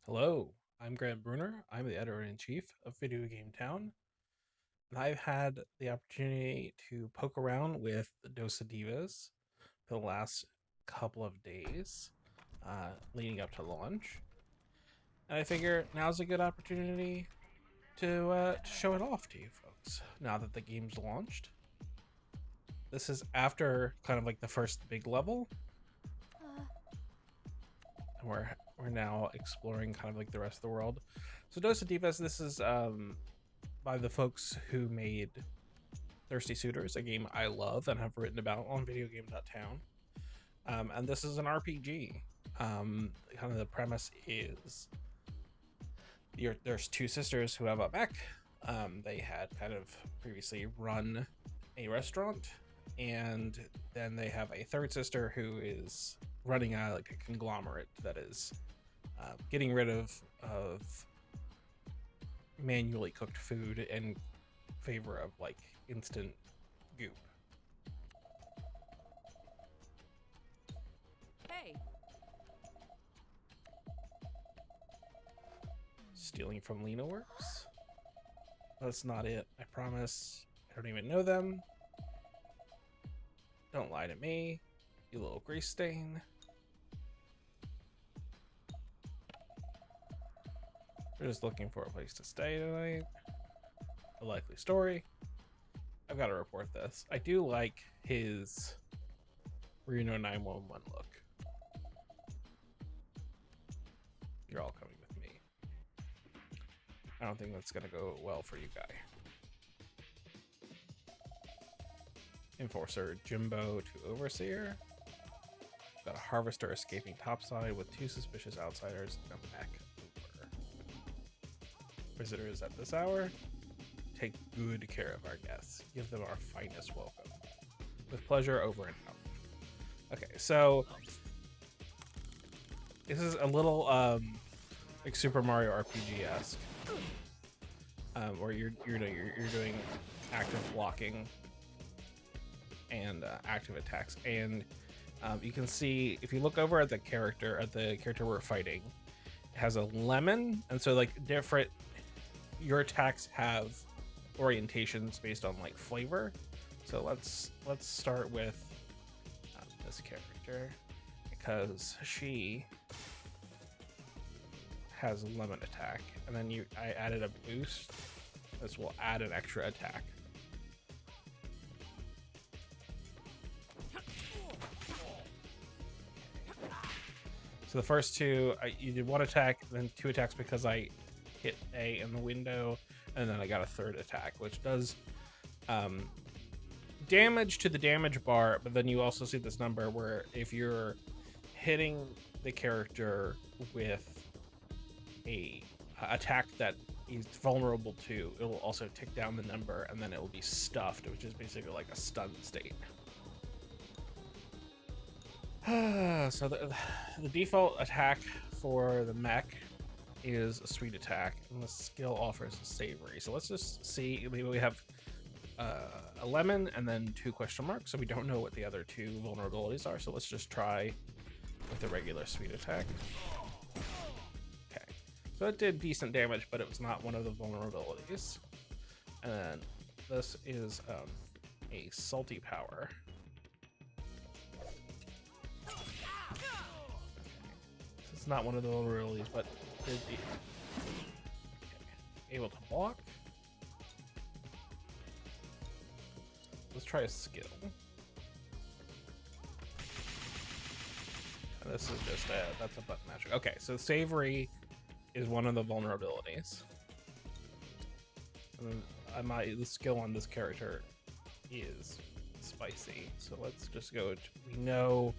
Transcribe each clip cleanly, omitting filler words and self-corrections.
Hello, I'm Grant Bruner. I'm the editor-in-chief of Video Game Town, and I've had the opportunity to poke around with the Dosa Divas for the last couple of days leading up to launch. And I figure now's a good opportunity to show it off to you folks now that the game's launched. This is after kind of like the first big level, and we're now exploring kind of like the rest of the world. So Dosa Divas, this is by the folks who made Thirsty Suitors, a game I love and have written about on videogame.town. And this is an RPG. Kind of the premise is there's two sisters who have a mech. They had kind of previously run a restaurant, and then they have a third sister who is running like a conglomerate that is getting rid of manually cooked food in favor of like instant goop. Hey. Stealing from Lena works. That's not it, I promise. I don't even know them. Don't lie to me, you little grease stain. We're just looking for a place to stay tonight. A likely story. I've got to report this. I do like his Reno 911 look. You're all coming with me. I don't think that's gonna go well for you, guy. Enforcer Jimbo to Overseer. Got a harvester escaping topside with two suspicious outsiders and a mech over. Visitors at this hour. Take good care of our guests. Give them our finest welcome. With pleasure, over and out. Okay, so this is a little like Super Mario RPG-esque, where you're doing active blocking and active attacks, and you can see if you look over at the character we're fighting, it has a lemon, and so like different your attacks have orientations based on like flavor. So let's start with this character because she has a lemon attack, and then I added a boost. This will add an extra attack. So the first two, you did one attack, then two attacks because I hit A in the window, and then I got a third attack, which does damage to the damage bar, but then you also see this number where if you're hitting the character with a attack that he's vulnerable to, it will also tick down the number, and then it will be stuffed, which is basically like a stun state. So the default attack for the mech is a sweet attack, and the skill offers a savory. So let's just see. We have a lemon and then two question marks, so we don't know what the other two vulnerabilities are. So let's just try with the regular sweet attack. Okay, so it did decent damage, but it was not one of the vulnerabilities. And then this is a salty power. It's not one of the vulnerabilities, but did the able to block. Let's try a skill. And this is just that's a button magic. Okay, so savory is one of the vulnerabilities. And then the skill on this character is spicy. So let's just go. We know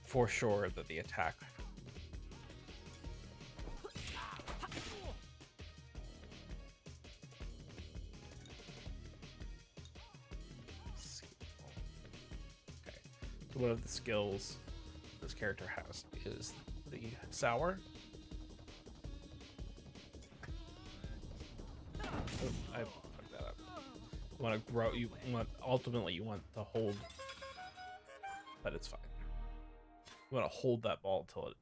for sure that the attack. One of the skills this character has is the sour. Oh, I fucked that up. You want to grow. Ultimately you want to hold, but it's fine. You want to hold that ball until it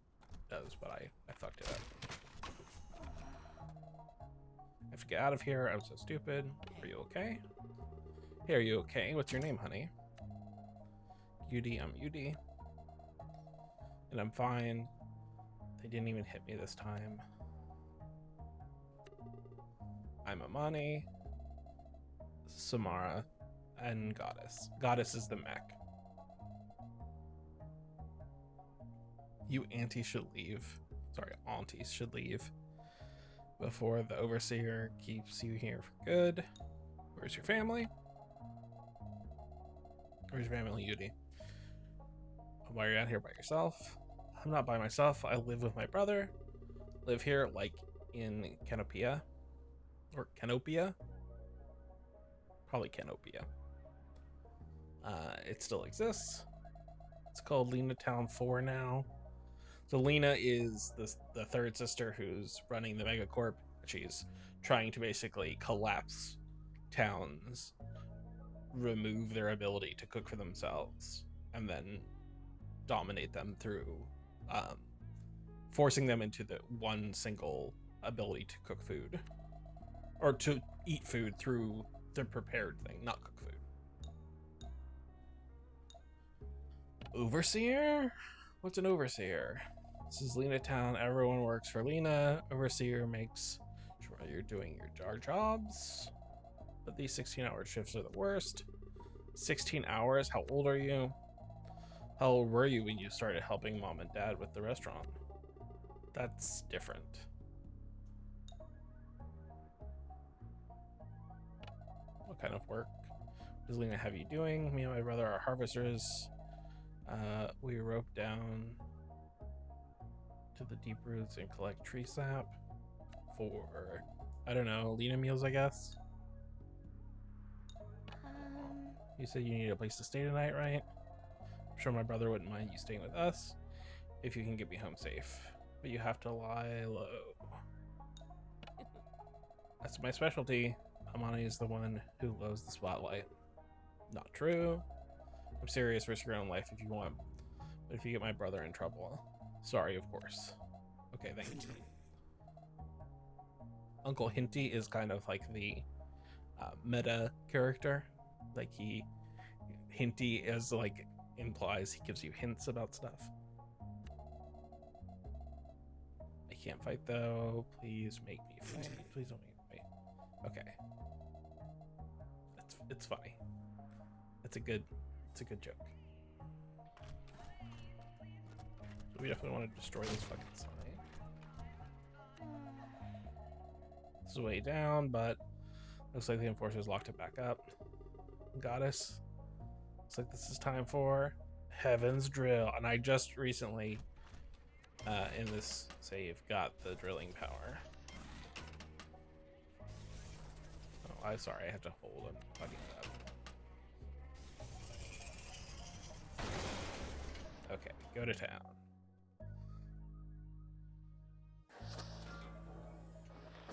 does, but I fucked it up. have to get out of here. I'm so stupid. Are you okay? Hey, are you okay? What's your name, honey? Yudi, I'm Yudi. And I'm fine. They didn't even hit me this time. I'm Amani, Samara, and Goddess. Goddess is the mech. You aunties should leave. Sorry, aunties should leave before the overseer keeps you here for good. Where's your family? Where's your family, Yudi? Why are you out here by yourself? I'm not by myself. I live with my brother. Live here, like in Canopia. Or Canopia? Probably Canopia. It still exists. It's called Lena Town 4 now. So Lena is the third sister who's running the megacorp. She's trying to basically collapse towns, remove their ability to cook for themselves, and then dominate them through forcing them into the one single ability to cook food. Or to eat food through the prepared thing, not cook food. Overseer? What's an overseer? This is Lena Town. Everyone works for Lena. Overseer makes sure you're doing your jobs. But these 16-hour shifts are the worst. 16 hours? How old are you? How old were you when you started helping mom and dad with the restaurant? That's different. What kind of work does Lena have you doing? Me and my brother are harvesters. We rope down to the deep roots and collect tree sap for, I don't know, Lena meals, I guess. You said you need a place to stay tonight, right? I'm sure my brother wouldn't mind you staying with us if you can get me home safe. But you have to lie low. That's my specialty. Amani is the one who loves the spotlight. Not true. I'm serious, risk your own life if you want. But if you get my brother in trouble, sorry, of course. Okay, thank you. Uncle Hinty is kind of like the meta character. Like Hinty is like implies he gives you hints about stuff. I can't fight though. Please make me fight. Please don't make me fight. Okay. It's funny. It's a good joke. So we definitely want to destroy this fucking sign. This is way down, but looks like the enforcers locked it back up. Goddess. Looks like this is time for Heaven's Drill. And I just recently, in this save, got the drilling power. Oh, I'm sorry, I have to hold a fucking tab. Okay, go to town.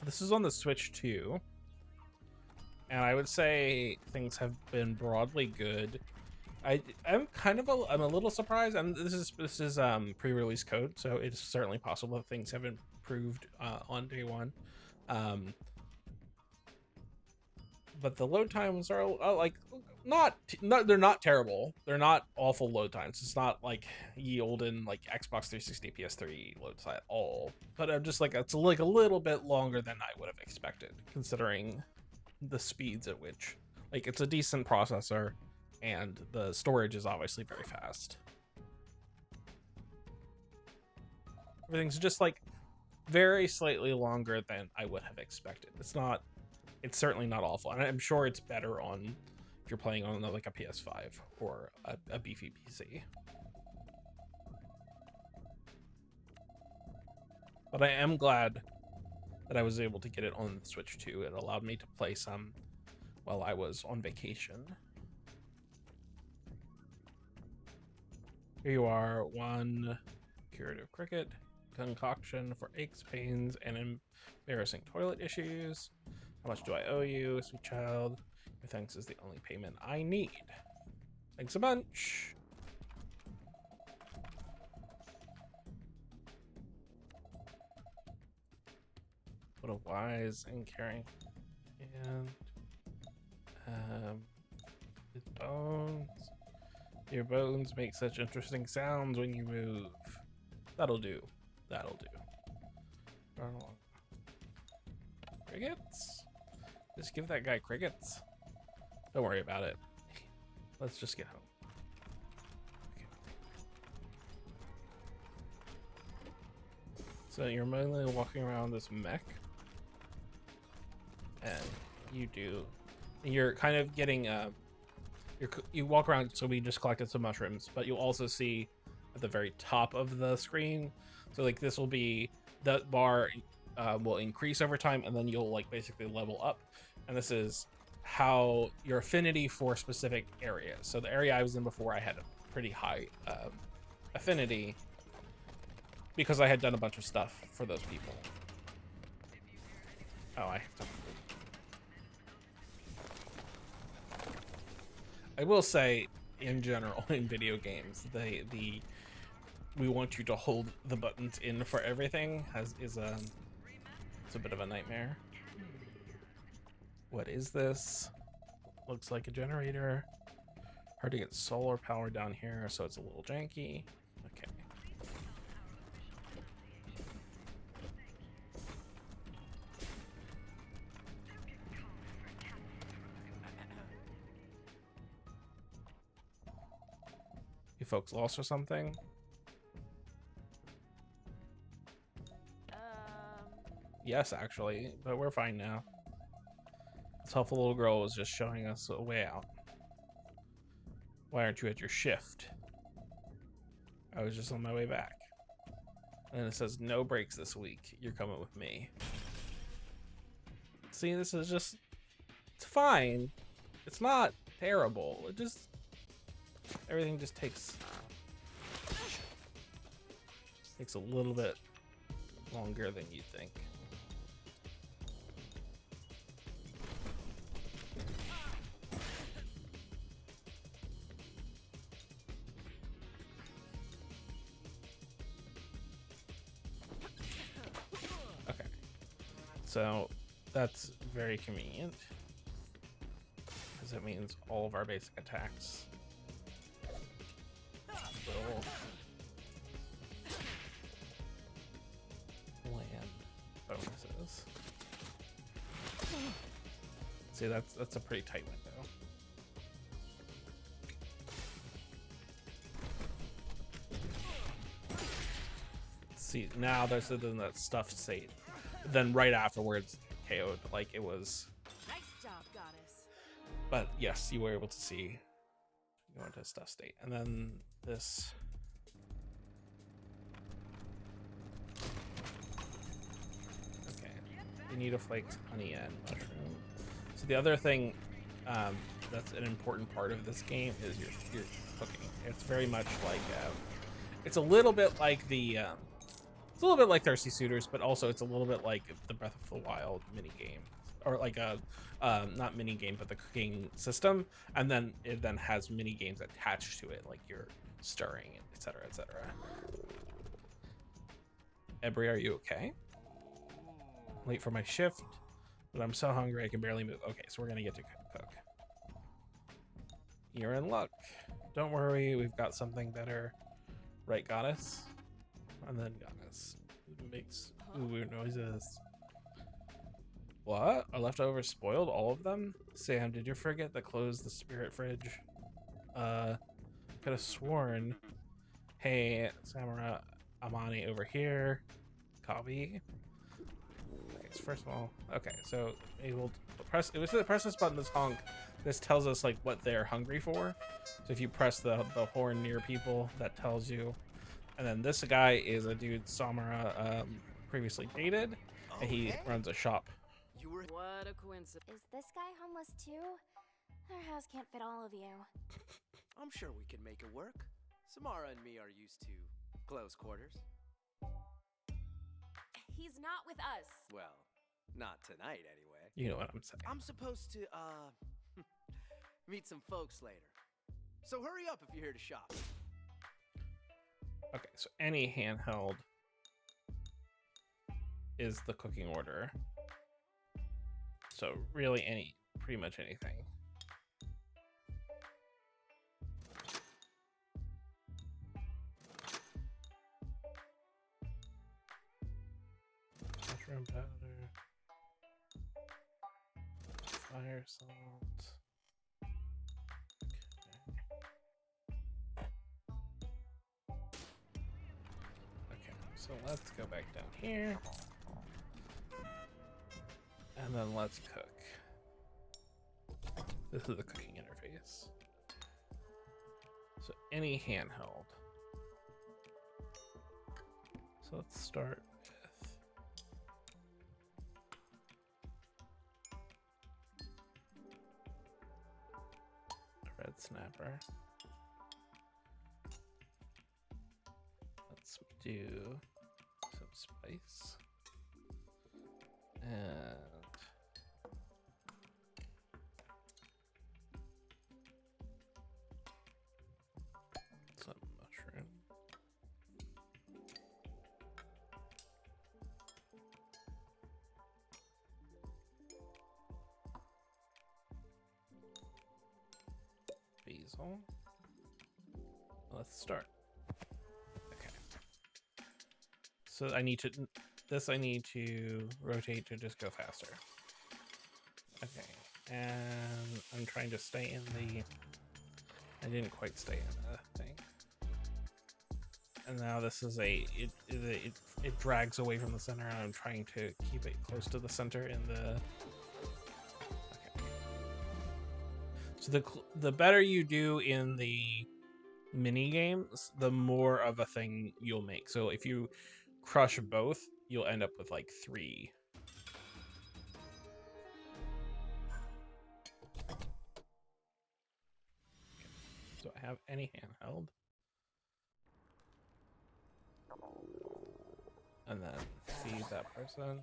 This is on the Switch too, and I would say things have been broadly good. I'm a little surprised, and this is pre-release code, so it's certainly possible that things have improved on day one. But the load times are like they're not terrible. They're not awful load times. It's not like ye olden like Xbox 360 PS3 load time at all. But I'm just like, it's like a little bit longer than I would have expected, considering the speeds at which, like, it's a decent processor and the storage is obviously very fast. Everything's just like very slightly longer than I would have expected. It's certainly not awful, and I'm sure it's better on if you're playing on like a PS5 or a beefy PC. But I am glad that I was able to get it on the Switch too. It allowed me to play some while I was on vacation. Here you are, 1 curative cricket concoction for aches, pains, and embarrassing toilet issues. How much do I owe you, sweet child? Your thanks is the only payment I need. Thanks a bunch. What a wise and caring. And his bones. Your bones make such interesting sounds when you move. That'll do. That'll do. Run along. Crickets? Just give that guy crickets. Don't worry about it. Let's just get home. Okay. So you're mainly walking around this mech. And you're kind of getting you walk around. So we just collected some mushrooms, but you'll also see at the very top of the screen, so like this will be, that bar will increase over time, and then you'll like basically level up, and this is how your affinity for specific areas. So the area I was in before, I had a pretty high affinity because I had done a bunch of stuff for those people. Oh, I will say, in general, in video games, we want you to hold the buttons in for everything it's a bit of a nightmare. What is this? Looks like a generator. Hard to get solar power down here, so it's a little janky. Okay. You folks lost or something? Yes, actually, but we're fine now. This helpful little girl was just showing us a way out. Why aren't you at your shift? I was just on my way back. And it says no breaks this week. You're coming with me. See, this is just, it's fine. It's not terrible. It just, everything just takes a little bit longer than you think. Okay, so that's very convenient because it means all of our basic attacks will land bonuses. See, that's a pretty tight window. See, now there's in that stuffed state. Then right afterwards, KO'd like it was. Nice job, goddess. But yes, you were able to see go into a stuffed state, and then this. Okay, you need a flaked honey and mushroom. So the other thing that's an important part of this game is your cooking. It's very much like it's a little bit like the it's a little bit like Thirsty Suitors, but also it's a little bit like the Breath of the Wild mini game, or like a not mini game, but the cooking system, and then it then has mini games attached to it, like you're stirring, etc., etc. Ebri, are you okay? Late for my shift, but I'm so hungry I can barely move. Okay, so we're gonna get to cook. You're in luck. Don't worry, we've got something better. Right, goddess? And then goddess. It makes weird noises. What? Our leftovers spoiled? All of them? Sam, did you forget to close the spirit fridge? Could have sworn. Hey, Samara Amani over here. Copy. Okay, so first of all, okay, so able to press, it was press this button, this honk. This tells us like what they're hungry for. So if you press the horn near people, that tells you. And then this guy is a dude Samara previously dated, and he runs a shop. What a coincidence. Is this guy homeless too? Our house can't fit all of you. I'm sure we can make it work. Samara and me are used to close quarters. He's not with us. Well, not tonight anyway. You know what I'm saying. I'm supposed to, meet some folks later. So hurry up if you're here to shop. Okay, so any handheld is the cooking order. So really pretty much anything. Mushroom powder, fire salt. Okay, so let's go back down here. And then let's cook. This is the cooking interface. So any handheld. So let's start with red snapper. Let's do some spice. And some mushroom. Basil. Let's start. Okay. So I need to rotate to just go faster. Okay. And I'm trying to stay in the I didn't quite stay in the thing. And now this is it drags away from the center, and I'm trying to keep it close to the center in the. Okay. So the better you do in the mini games, the more of a thing you'll make. So if you crush both, you'll end up with like 3. So I have any handheld. And then feed that person.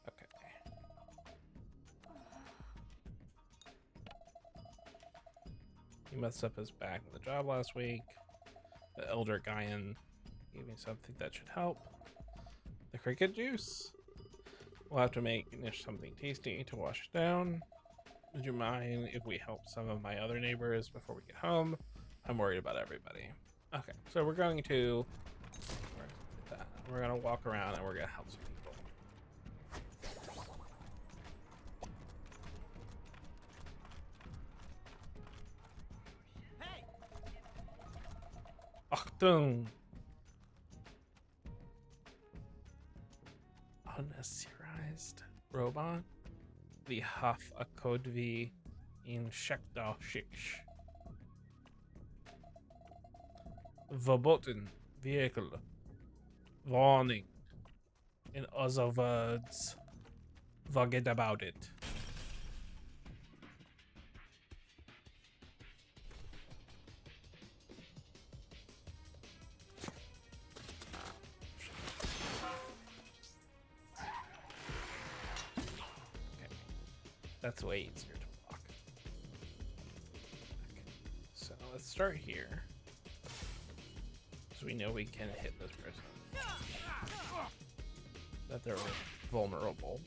Okay. He messed up his back in the job last week. The elder Gaian gave me something that should help. The cricket juice. We'll have to make Nish something tasty to wash it down. Would you mind if we help some of my other neighbors before we get home? I'm worried about everybody. Okay, so we're going to walk around and we're gonna help some people. Hey! Achtung! Unauthorized robot. Vi har a code vi insekter skick. Verboten vehicle. Warning. In other words, forget about it. Okay. That's way easier to block. Okay. So let's start here. So we know we can hit this person. That they're vulnerable.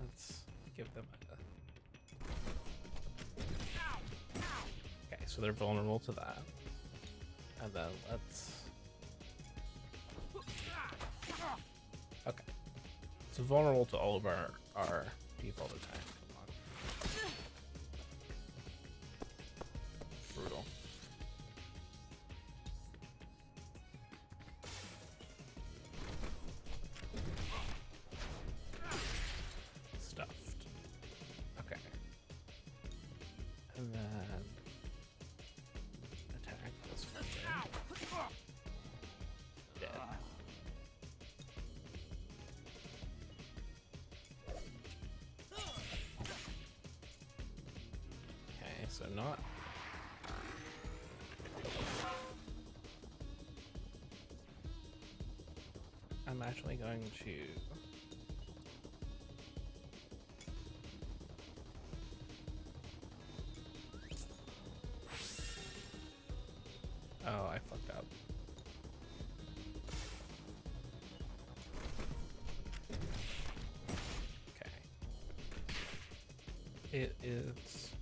Let's give them Okay, so they're vulnerable to that. And then let's... Okay. So vulnerable to all of our default attacks. Come on. Brutal. And then attack this one. Dead. Okay, so not. I'm actually going to. Oh, I fucked up. It is.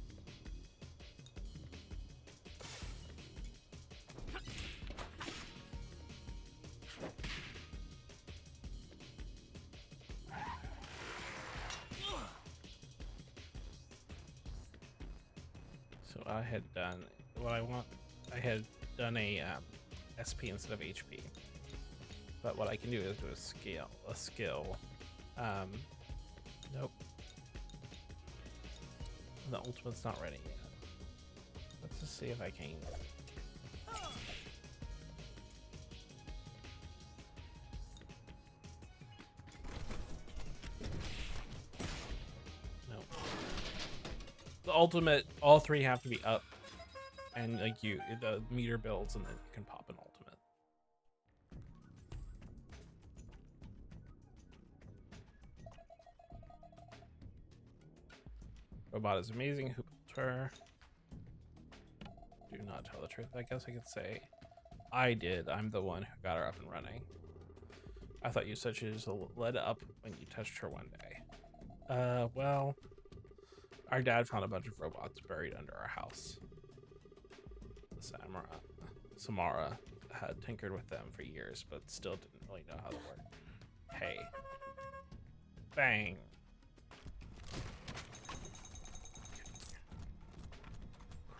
So I had done what I want. I had done a SP instead of HP. But what I can do is do a skill. Nope. The ultimate's not ready yet. Let's just see if I can. Nope. The ultimate, all three have to be up, and like the meter builds, and then you can pop an ultimate. Robot is amazing. Who built her? Do not tell the truth. I guess I could say I did. I'm the one who got her up and running. I thought you said she just led up when you touched her one day. Well, our dad found a bunch of robots buried under our house. The Samara had tinkered with them for years, but still didn't really know how to work. Hey. Bang.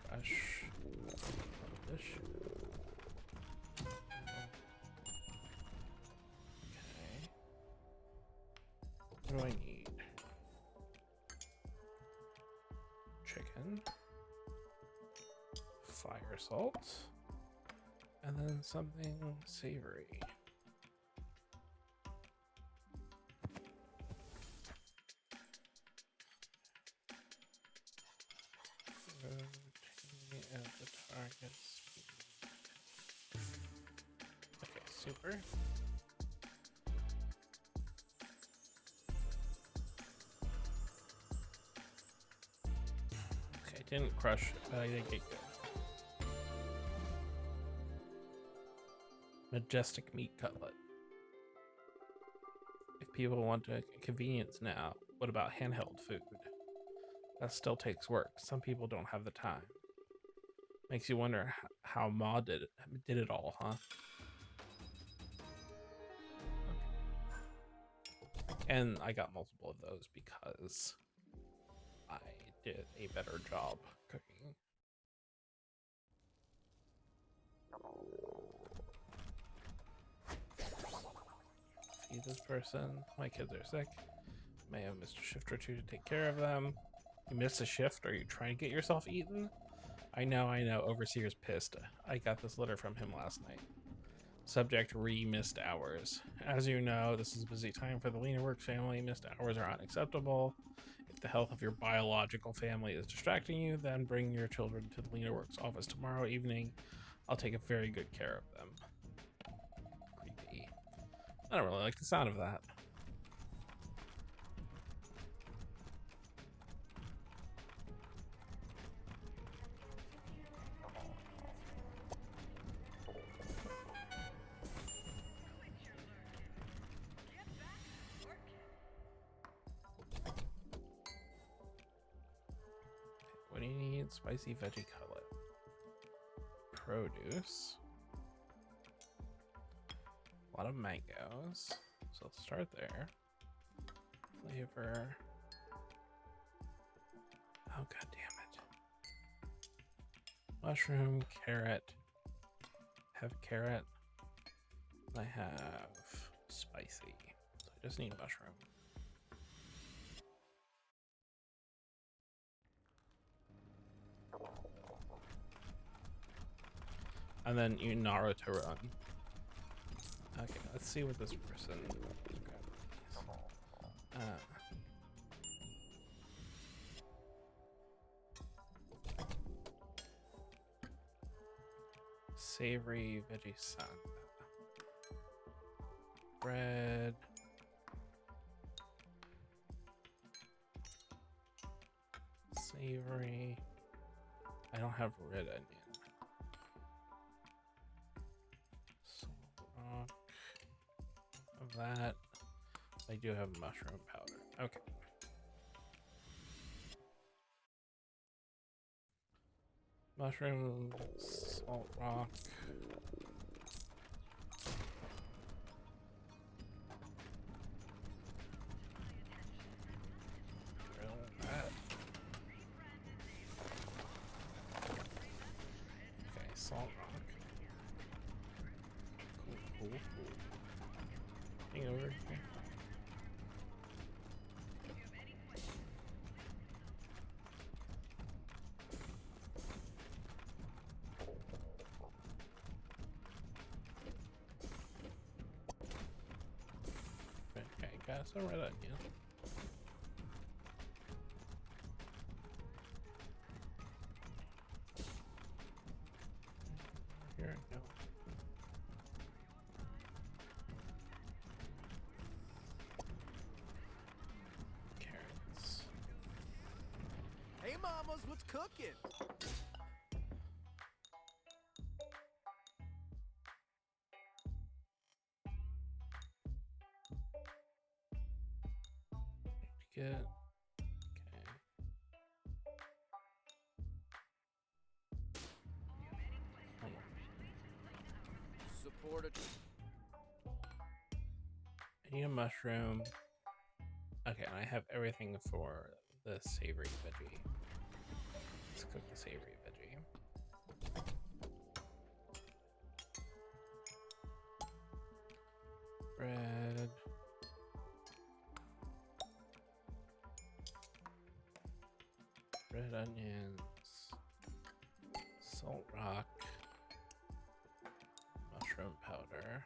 Crush. This. Okay. What do I need? Chicken. Fire salt. And then something savory. At the target speed. Okay, super. Okay, didn't crush, but I did get good. Majestic meat cutlet. If people want a convenience now, what about handheld food? That still takes work. Some people don't have the time. Makes you wonder how Ma did it all, huh? Okay. And I got multiple of those because I did a better job cooking. Feed this person. My kids are sick. May have missed a shift or two to take care of them. You missed a shift? Are you trying to get yourself eaten? I know. Overseer's pissed. I got this letter from him last night. Subject: missed hours. As you know, this is a busy time for the Leanerworks family. Missed hours are unacceptable. If the health of your biological family is distracting you, then bring your children to the Leanerworks office tomorrow evening. I'll take very good care of them. Creepy. I don't really like the sound of that. What do you need? Spicy veggie cutlet. Produce. A lot of mangoes. So let's start there. Flavor. Oh, god damn it. Mushroom, carrot. Have carrot. I have spicy. So I just need mushroom. And then you Naruto run. Okay, let's see what this person. Savory veggie sun. Bread. Savory. I don't have red onion. Of that. I do have mushroom powder. Okay. Mushroom, salt rock. Okay, salt rock. Cool. Hang over here. Okay, got some red onion. Here we go. Carrots. Hey, mamas, what's cooking? Good. Okay. Come on. Support it. I need a mushroom. Okay, and I have everything for the savory veggie. Let's cook the savory veggie. Bread. Red onions. Salt rock. Mushroom powder.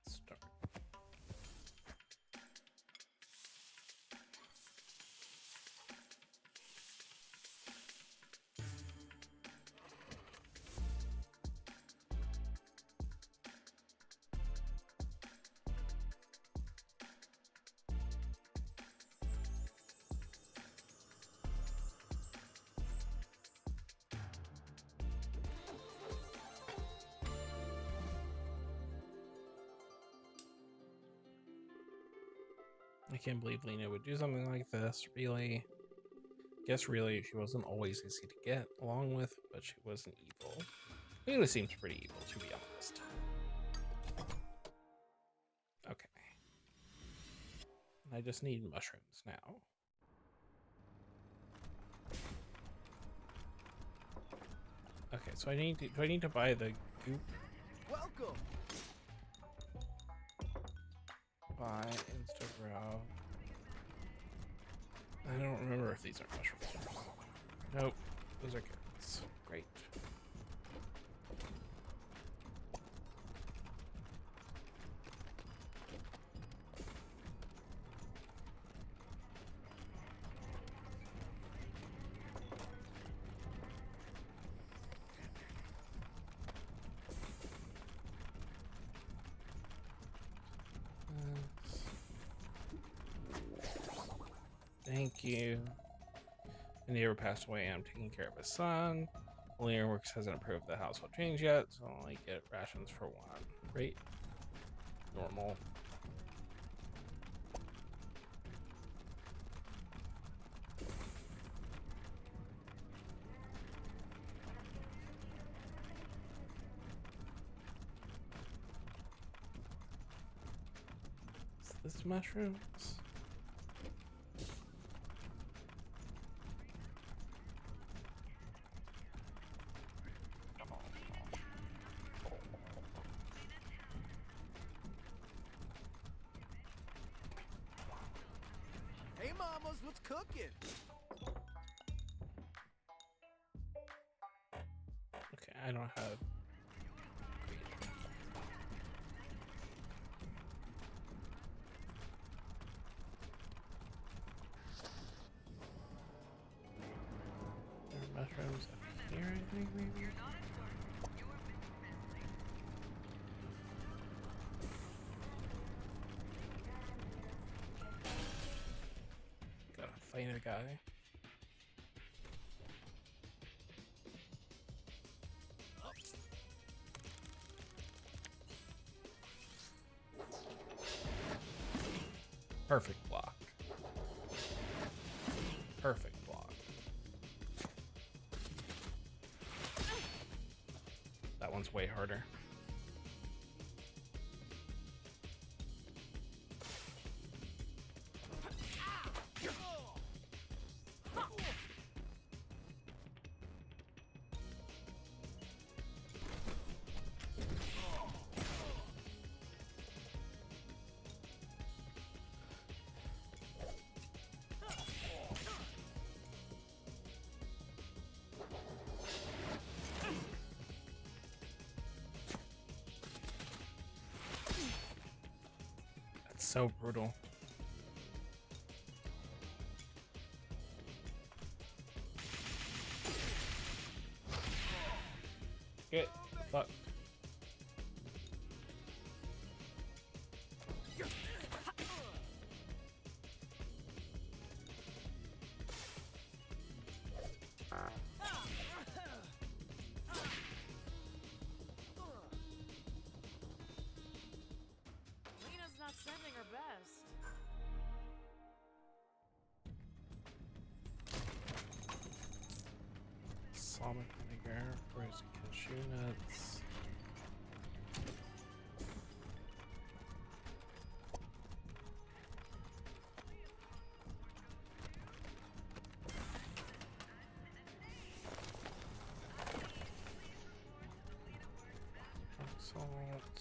Start. I can't believe Lena would do something like this. Really? Guess really she wasn't always easy to get along with, but she wasn't evil. Lena seems pretty evil, to be honest. Okay. I just need mushrooms now. Okay, so do I need to buy the goop? Welcome. Buy Instagram. I don't remember if these are mushrooms. Nope, those are carrots. Great. Thank you. The neighbor passed away. I'm taking care of his son. Only Works hasn't approved the household change yet, so I'll only get rations for one. Great. Normal. Is this mushrooms? Hey, mamas, what's cooking? Okay, I don't have. There are mushrooms up here, I think, maybe. Gotta fight a guy. Perfect block. Perfect block. one's way harder. So brutal. Get fucked. Lena's not sending her best. Salmon vinegar, frozen cashew nuts. Salt.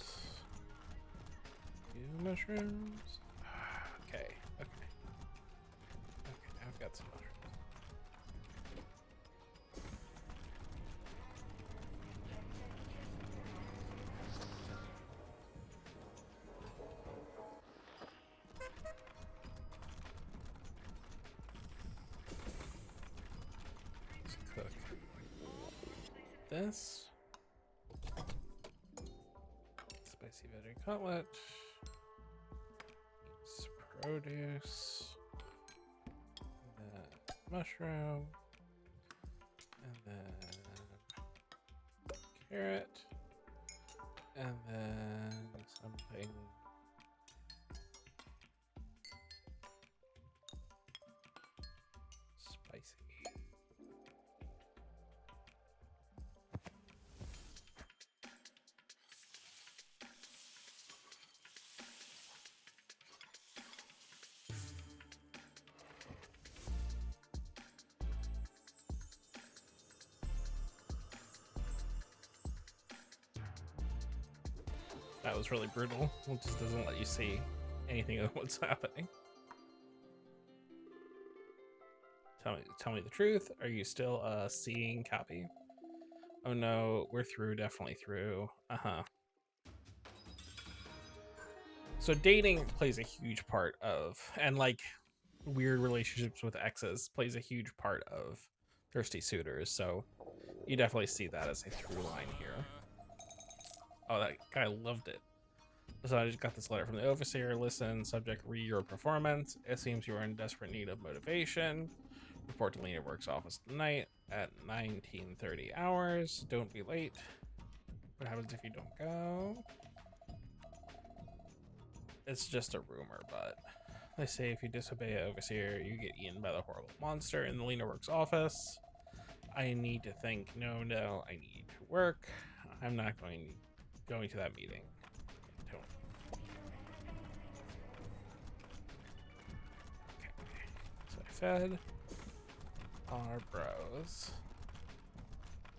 Few mushrooms. Okay, okay. Okay, I've got some mushrooms. Let's cook this. Spicy veggie cutlet. Needs produce. And then mushroom. And then carrot. And then something. Spicy. That was really brutal. It just doesn't let you see anything of what's happening. Tell me the truth. Are you still seeing copy? Oh no, we're through, definitely through. Uh-huh. So dating plays a huge part of, and like weird relationships with exes plays a huge part of thirsty suitors. So you definitely see that as a through line here. Oh, that guy loved it. So I just got this letter from the overseer. Listen, subject, read your performance. It seems you are in desperate need of motivation. Report to Lena Works office tonight at 19:30 hours. Don't be late. What happens if you don't go? It's just a rumor, but they say if you disobey an overseer, you get eaten by the horrible monster in the Lena Works office. I need to think. No, I need to work. I'm not going to that meeting. Don't. Okay. So I fed our bros.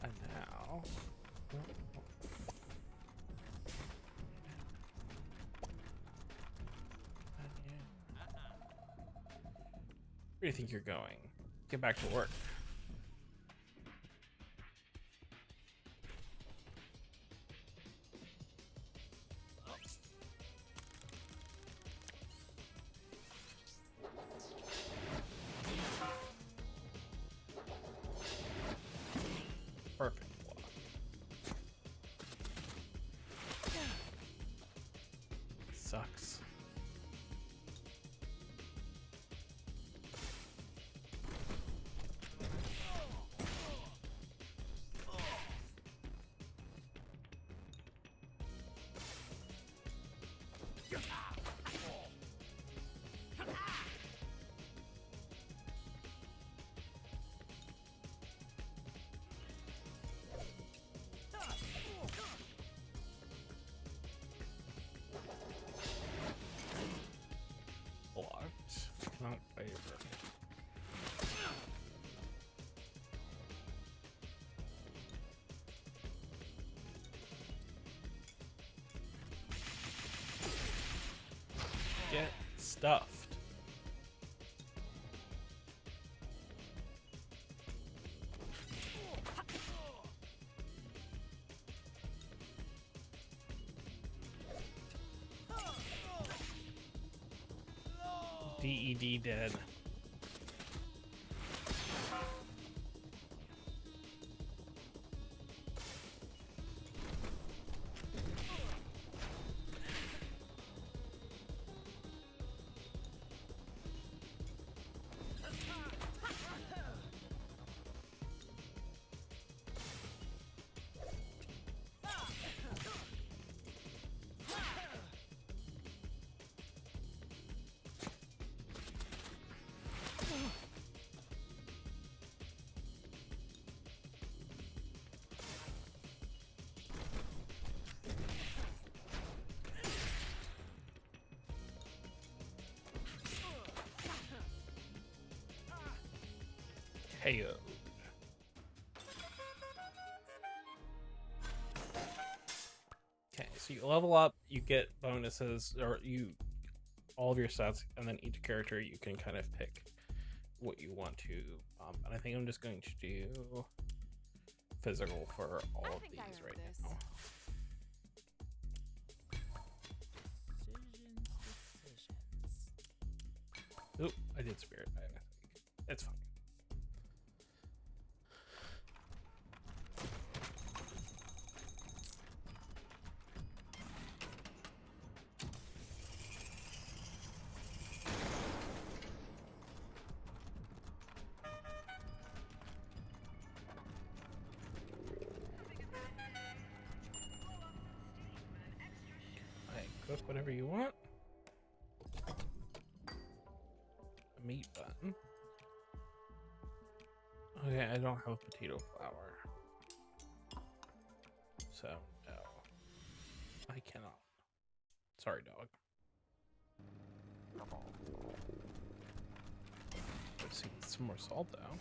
And now. Where do you think you're going? Get back to work. Perfect block. Sucks. stuffed. DED dead. KO. Okay, so you level up, you get bonuses, or all of your stats, and then each character you can kind of pick what you want to bump. And I think I'm just going to do physical for all of these right now. Oop, I did spirit by mistake. It's fine. Cook whatever you want. A meat button. Okay, I don't have potato flour. So, no. I cannot. Sorry, dog. Let's see, some more salt, though.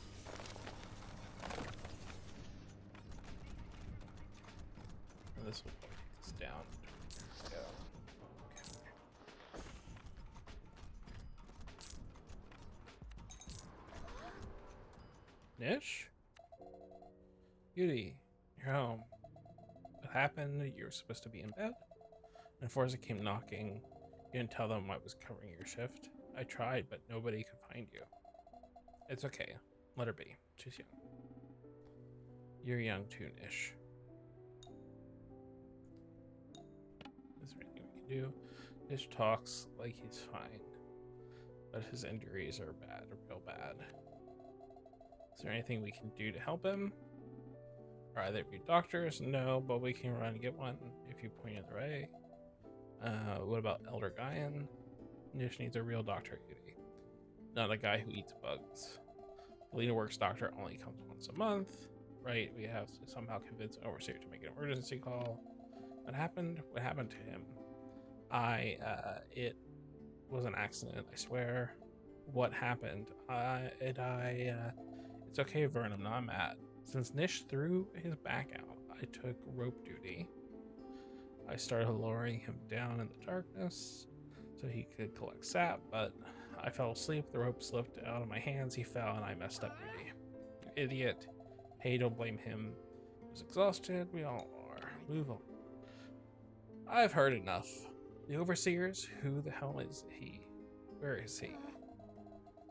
And this will take this down. There we go. Nish? Beauty, you're home. What happened? You were supposed to be in bed? And Forza came knocking. You didn't tell them I was covering your shift. I tried, but nobody could find you. It's okay. Let her be. She's young. You're young too, Nish. Is there anything we can do? Nish talks like he's fine, but his injuries are bad, real bad. Is there anything we can do to help him? Are either of you doctors? No, but we can run and get one if you point it the way. What about Elder Guyan? Nish needs a real doctor, Yudi. Not a guy who eats bugs. Lena Works doctor only comes once a month, right? We have to somehow convince Overseer to make an emergency call. What happened? What happened to him? It was an accident, I swear. What happened? It's okay, Vern, I'm not mad. Since Nish threw his back out, I took rope duty. I started lowering him down in the darkness so he could collect sap, but I fell asleep, the rope slipped out of my hands, he fell, and I messed up duty. You idiot. Hey, don't blame him. He was exhausted, we all are. Move on. I've heard enough. The Overseers, who the hell is he? Where is he?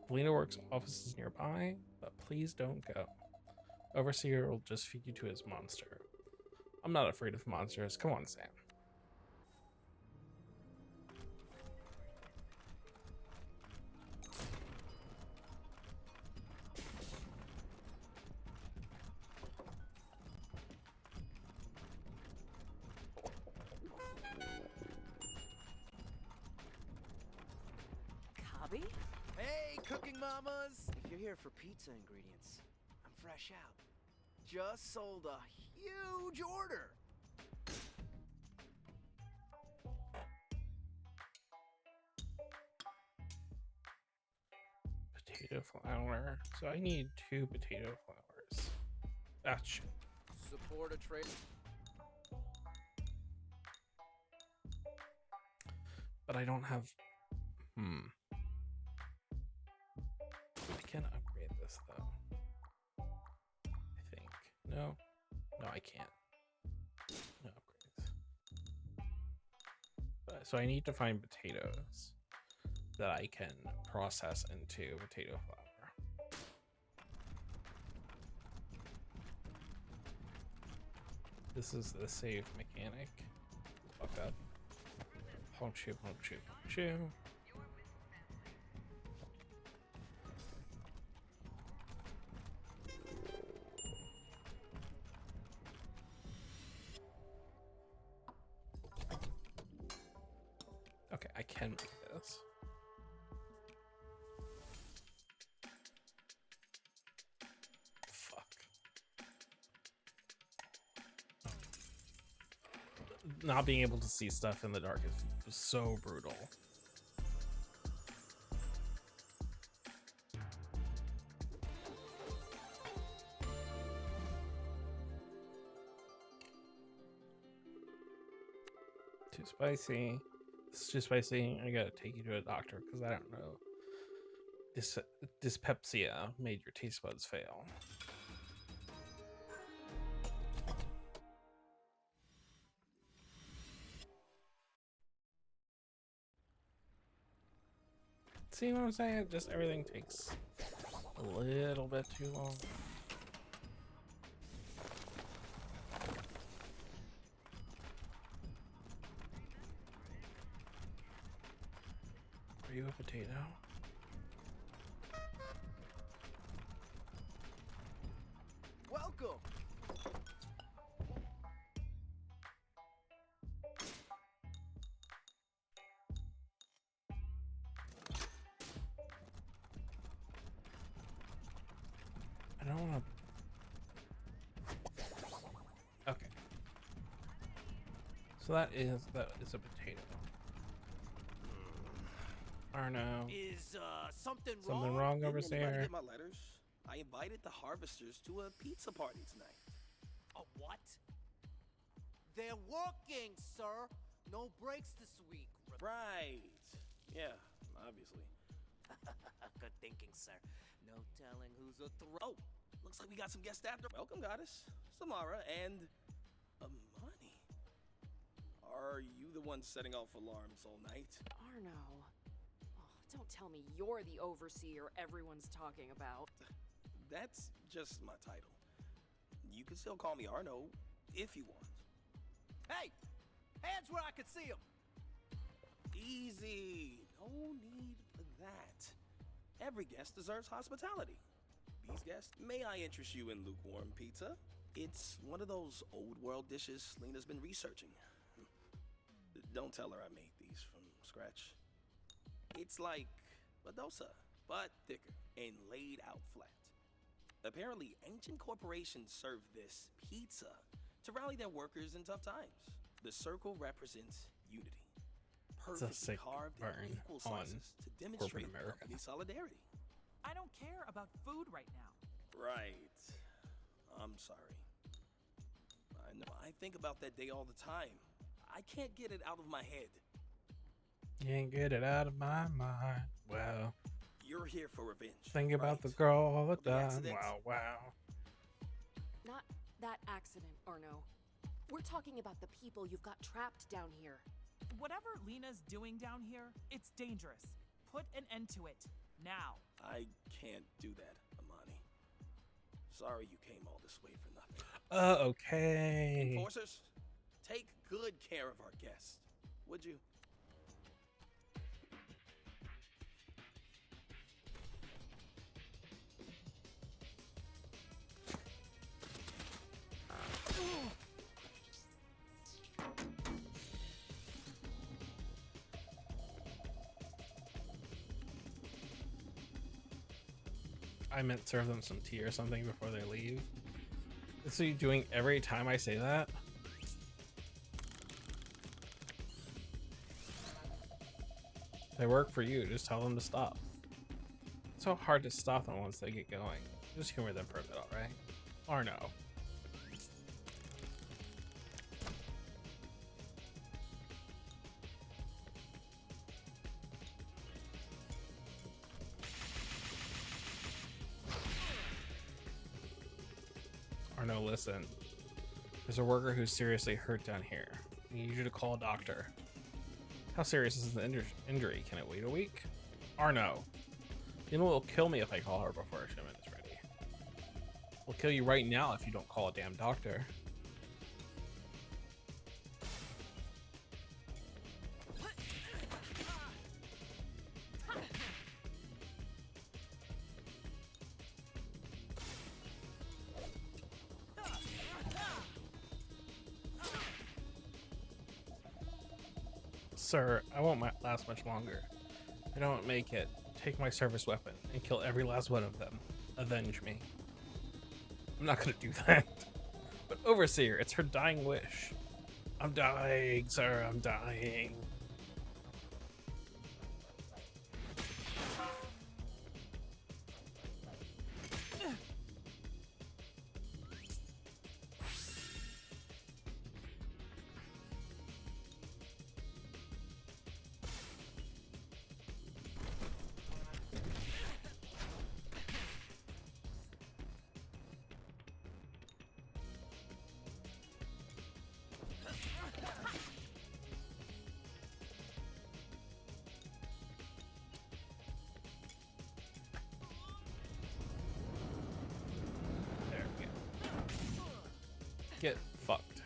Lena Works' office is nearby, but please don't go. Overseer will just feed you to his monster. I'm not afraid of monsters. Come on, Sam. Cobby? Hey, cooking mamas! If you're here for pizza ingredients, I'm fresh out. Just sold a huge order. Potato flour. So I need 2 potato flours. That should. Support a trade. But I don't have. I can upgrade this though. I think. No, I can't. No upgrades. So I need to find potatoes that I can process into potato flour. This is the save mechanic. Fuck up. Punch you, punch you, punch you. Okay, I can make this. Fuck. Not being able to see stuff in the dark is so brutal. Too spicy. It's too spicy. I gotta take you to a doctor because I don't know. Dyspepsia made your taste buds fail. See what I'm saying? Just everything takes a little bit too long. Are you a potato? Welcome. I don't want to. Okay. So that is a potato. I know. Is something Wrong over Didn't anybody there. get my letters? I invited the harvesters to a pizza party tonight. A what? They're working, sir. No breaks this week. Right. Yeah, obviously. Good thinking, sir. No telling who's a Oh, looks like we got some guests after. Welcome, goddess. Samara and Amani. Are you the one setting off alarms all night? Arno. Oh, don't tell me you're the overseer everyone's talking about. That's just my title. You can still call me Arno if you want. Hey! Hands where I can see them! Easy. No need for that. Every guest deserves hospitality. These guests, may I interest you in lukewarm pizza? It's one of those old world dishes Lena's been researching. Don't tell her I made these from scratch. It's like a dosa, but thicker and laid out flat. Apparently, ancient corporations served this pizza to rally their workers in tough times. The circle represents unity. It's a Perfectly sick carved burn in equal on slices to demonstrate America. company solidarity. I don't care about food right now. Right. I'm sorry. I know. I think about that day all the time. I can't get it out of my head. Can't get it out of my mind. Wow. You're here for revenge. Think about right? the girl all the For the time. accident? Wow. Not that accident, Arno. We're talking about the people you've got trapped down here. Whatever Lena's doing down here, it's dangerous. Put an end to it. Now. I can't do that, Amani. Sorry you came all this way for nothing. Okay. Enforcers, take good care of our guests, would you? I meant serve them some tea or something before they leave. This are you doing every time I say that? They work for you, just tell them to stop. It's so hard to stop them once they get going. Just humor them for a bit, alright? Or no. Arno, listen. There's a worker who's seriously hurt down here. I need you to call a doctor. How serious is the injury? Can it wait a week? Arno. You know what will kill me if I call her before our shipment is ready. We'll kill you right now if you don't call a damn doctor. Sir, I won't last much longer. If I don't make it, take my service weapon and kill every last one of them. Avenge me. I'm not gonna do that. But Overseer, it's her dying wish. I'm dying, sir, I'm dying. Get fucked.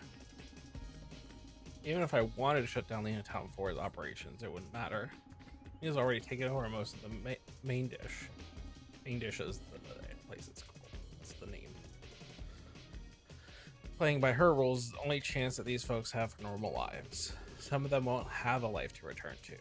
Even if I wanted to shut down Lena Town 4's operations, it wouldn't matter. He's already taken over most of the main dish. Main dish is the place it's called. That's the name. Playing by her rules is the only chance that these folks have for normal lives. Some of them won't have a life to return to.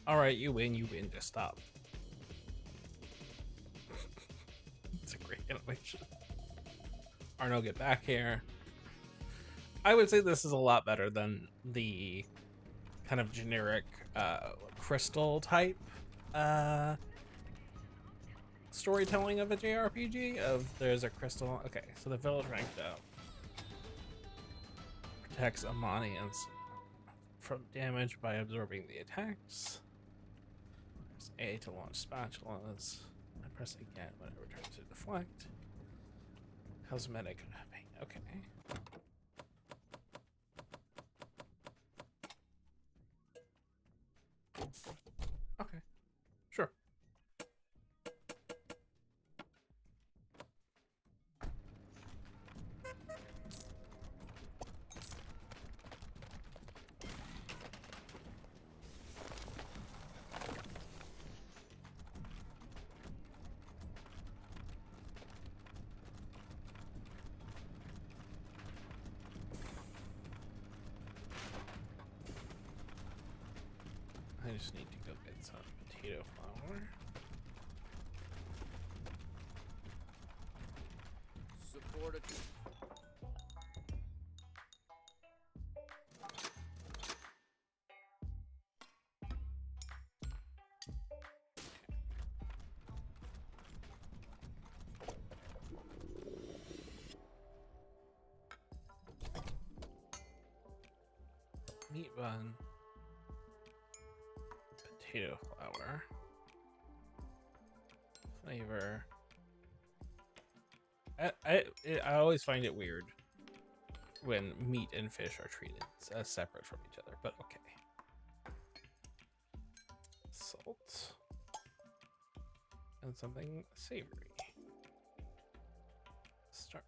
Alright, you win, just stop. It's a great animation. Arno, get back here. I would say this is a lot better than the kind of generic crystal type storytelling of a JRPG of there's a crystal. Okay, so the village ranked up. Protects Amanians from damage by absorbing the attacks. Press A to launch spatulas. I press again when it returns to deflect. Cosmetic paint. Okay. Okay. Sure. I just need to go get some potato flour. Support it. Meat bun. Potato flour. Flavor. I always find it weird when meat and fish are treated as separate from each other, but okay. Salt. And something savory. Start.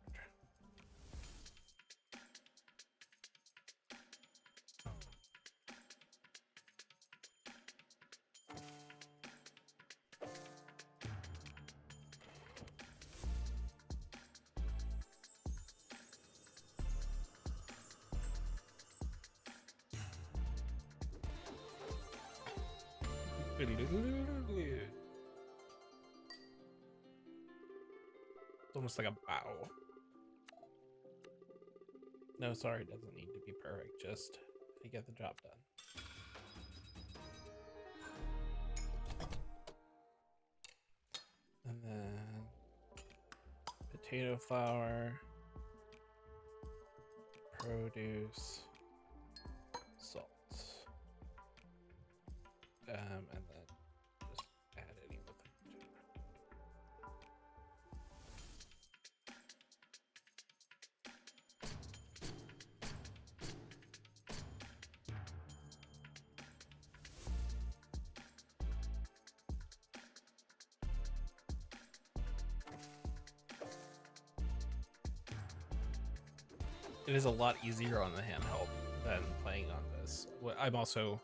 almost like a bow. No, sorry, it doesn't need to be perfect. Just to get the job done. And then potato flour, produce, salt, and then just add any of them. It is a lot easier on the handheld than playing on this. I'm also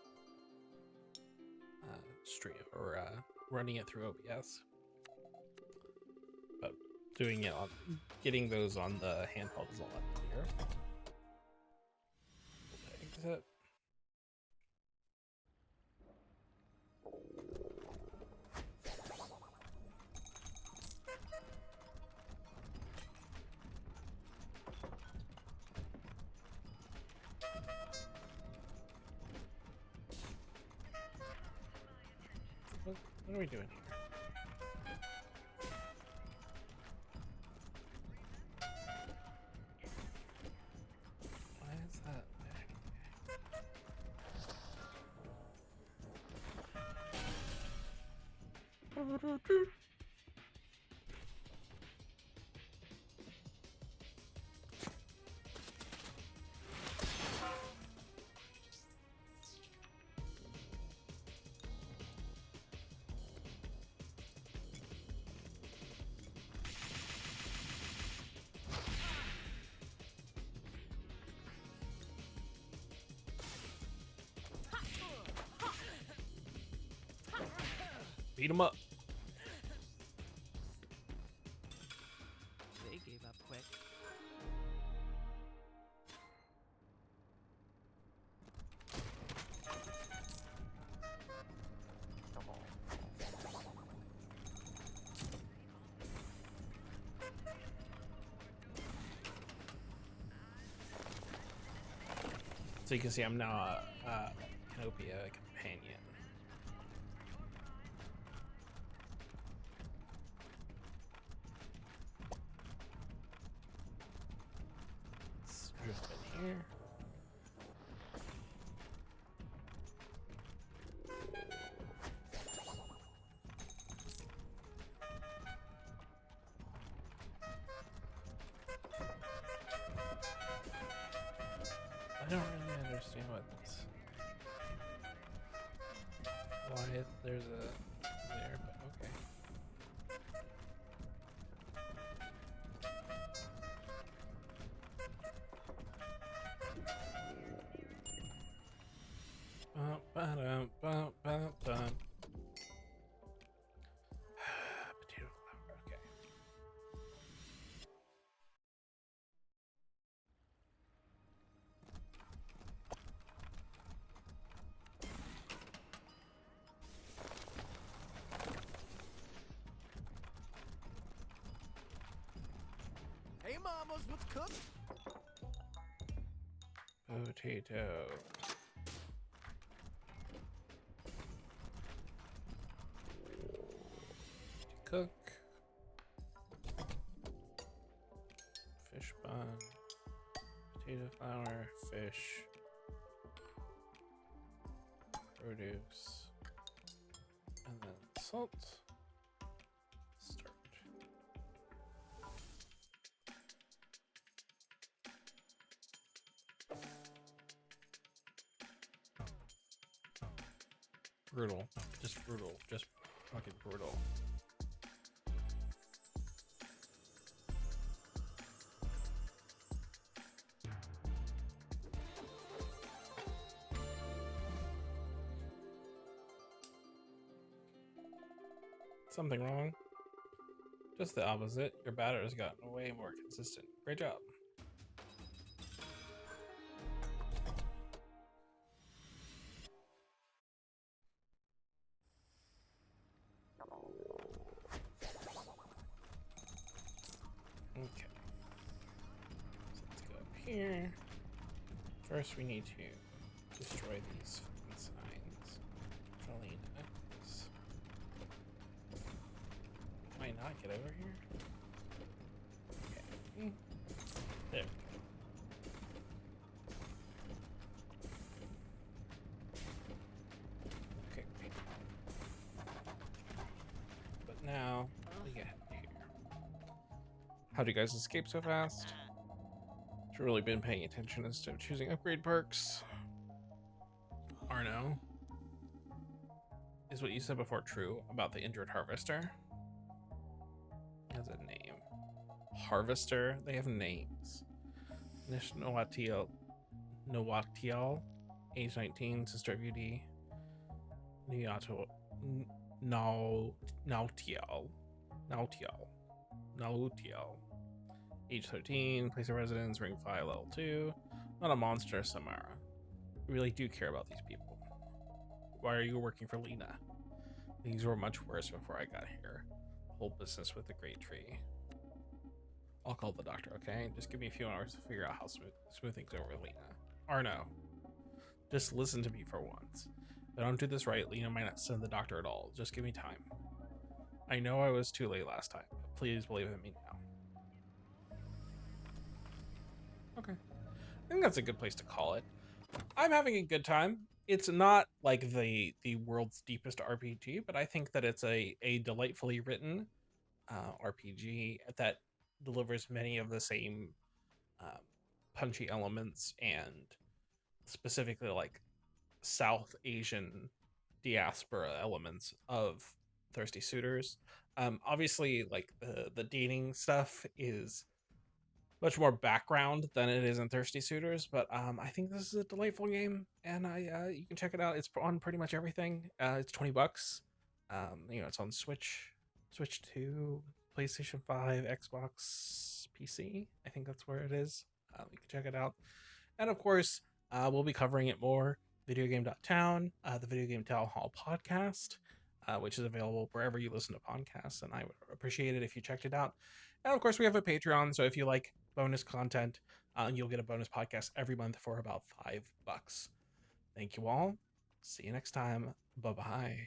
running it through OBS, but doing it on getting those on the handheld is a lot easier. Exit. What are we doing here? Why is that back? Beat him up. They gave up quick. So you can see I'm now a Canopia companion. Let's drift in here. I don't really understand what this. Why there's a there, but okay. Ba-dum-ba-dum. Potato flour, okay. Hey, mamas, what's cooked? Potato. Cook. Fish bun. Potato flour. Fish. Produce. And then salt. Start. Brutal. Just brutal. Just fucking brutal. Something wrong? Just the opposite. Your batter has gotten way more consistent. Great job. here. First, we need to destroy these signs. Felines. Might not get over here. Okay. There. Okay, great. But now we get here. How do you guys escape so fast? Should really been paying attention instead of choosing upgrade perks. Arno. Is what you said before true about the injured harvester? Has a name. Harvester? They have names. Nish Noatiel, age 19, sister of UD. Niato, Nautiel, age 13, place of residence, ring 5, level 2. Not a monster, Samara. We really do care about these people. Why are you working for Lena? Things were much worse before I got here. The whole business with the great tree. I'll call the doctor, okay? Just give me a few hours to figure out how smooth things over with Lena. Arno, just listen to me for once. If I don't do this right, Lena might not send the doctor at all. Just give me time. I know I was too late last time, but please believe in me now. Okay. I think that's a good place to call it. I'm having a good time. It's not like the world's deepest RPG, but I think that it's a delightfully written RPG that delivers many of the same punchy elements and specifically like South Asian diaspora elements of Thirsty Suitors. Obviously, like the dating stuff is much more background than it is in Thirsty Suitors, but I think this is a delightful game, and you can check it out. It's on pretty much everything. It's $20. It's on Switch 2, PlayStation 5, Xbox, PC. I think that's where it is. You can check it out, and of course, we'll be covering it more. Videogame.town, the Video Game Town Hall podcast, which is available wherever you listen to podcasts, and I would appreciate it if you checked it out. And of course, we have a Patreon, so if you like bonus content, you'll get a bonus podcast every month for about $5. Thank you all. See you next time. Bye-bye.